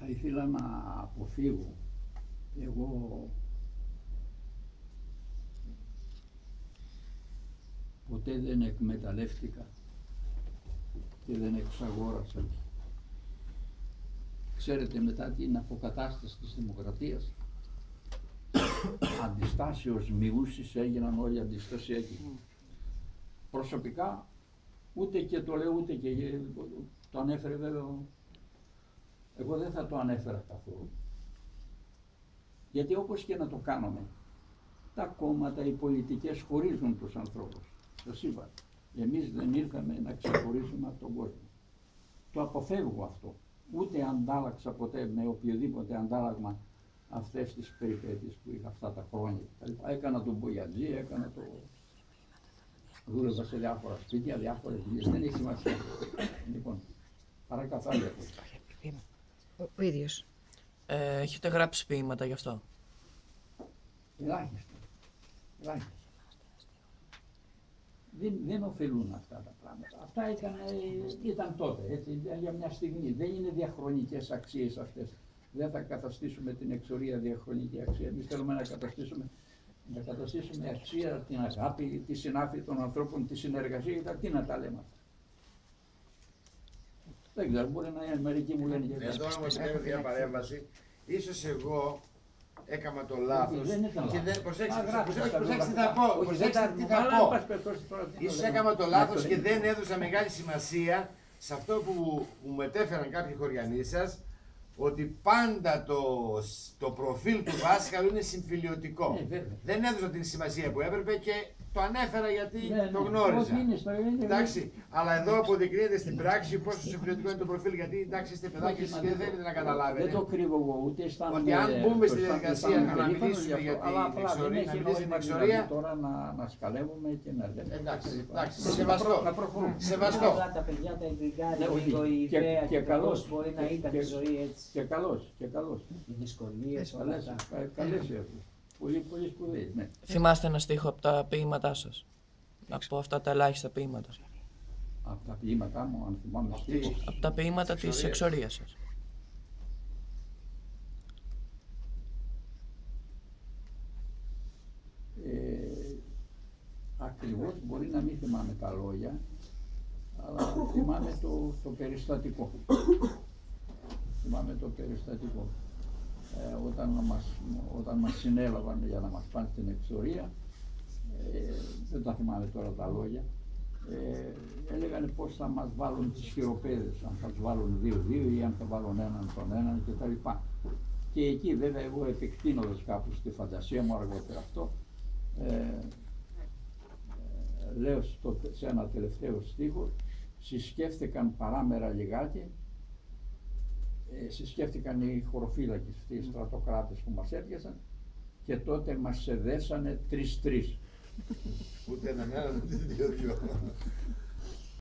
ήθελα να αποφύγω. Εγώ ποτέ δεν εκμεταλλεύτηκα και δεν εξαγόρασα. Ξέρετε, μετά την αποκατάσταση της δημοκρατίας, αντιστάσεως μειούσεις έγιναν όλοι αντιστασιακοί. Προσωπικά, ούτε και το λέω, ούτε και το ανέφερε βέβαια, εγώ δεν θα το ανέφερα καθόλου. Γιατί όπως και να το κάνουμε, τα κόμματα, οι πολιτικές χωρίζουν τους ανθρώπους. Σας είπα, εμείς δεν ήρθαμε να ξεχωρίσουμε από τον κόσμο. Το αποφεύγω αυτό. Ούτε αντάλλαξα ποτέ με οποιοδήποτε αντάλλαγμα αυτές τις περιπέτειες που είχα αυτά τα χρόνια. Έκανα τον Μπογιατζή, έκανα το... Δούλευα σε διάφορα σπίτια, διάφορες δουλειές. Δεν έχει σημασία. Λοιπόν, παρακαθάλια. Ο ίδιος. Έχετε γράψει ποίηματα γι' αυτό? Ελάχιστα. Ελάχιστα. Δεν ωφελούν αυτά τα πράγματα. Αυτά ήταν τότε, έτσι, για μια στιγμή. Δεν είναι διαχρονικές αξίες αυτές. Δεν θα καταστήσουμε την εξορία διαχρονική αξία. Εμείς θέλουμε να καταστήσουμε αξία την αγάπη, τη συνάφη των ανθρώπων, τη συνεργασία. Τι να τα λέμε. Δεν ξέρω, μπορεί να είναι μερικοί μου λένε για εδώ όμως κάνω μια παρέμβαση. Ίσως εγώ έκανα το λάθος και δεν προσέξτε τι θα πω. Προσέξτε τι θα πω. Ίσως έκανα το λάθος και δεν έδωσα μεγάλη σημασία σε αυτό που μου μετέφεραν κάποιοι χωριανοί σας, ότι πάντα το προφίλ του δάσκαλου είναι συμφιλιωτικό. Δεν έδωσα την σημασία που έπρεπε και το ανέφερα γιατί το γνώριζα. Εντάξει, αλλά εδώ αποδεικνύεται στην πράξη πόσο συμφιλιωτικό είναι το προφίλ. Γιατί εντάξει, είστε παιδάκια και δεν θέλετε να καταλάβετε. Δεν το κρύβω εγώ, ούτε αισθάνομαι. Ότι αν μπούμε στη διαδικασία να μιλήσουμε για την εξορία. Τώρα να σκαλεύουμε και να λέμε. Εντάξει, σεβαστό. Σεβαστό. Τα παιδιά τα εγκριτάρια, λίγο η ιδέα και πώς μπορεί να ήταν η ζωή έτσι. Και καλώς, και καλώς. Οι δυσκολίες, όλα αυτά. Καλές έχουν. Πολύ, πολύ σπουδαίες, ναι. Θυμάστε ένα στίχο από τα ποίηματά σας? Από αυτά τα ελάχιστα ποίηματα. Από τα ποίηματά μου, αν θυμάμαι στίχο. Από τα ποίηματα της εξορίας σας. Ακριβώς μπορεί να μην θυμάμαι τα λόγια, αλλά θυμάμαι το περιστατικό. Θυμάμαι το περιστατικό. Όταν μας συνέλαβαν για να μας πάνε στην εξορία, δεν τα θυμάμαι τώρα τα λόγια, έλεγανε πώς θα μας βάλουν τις χειροπέδες, αν θα τους βάλουν 2-2 ή αν θα βάλουν έναν τον έναν κτλ. Και εκεί βέβαια εγώ επεκτείνοντας κάπου στη φαντασία μου αργότερα αυτό, λέω σε ένα τελευταίο στίχο, συσκέφθηκαν παράμερα λιγάκι, συσκέφθηκαν οι χωροφύλακες, οι στρατοκράτες που μας έπιασαν και τότε μας εδέσανε 3-3. Ούτε έναν, ούτε 2-2.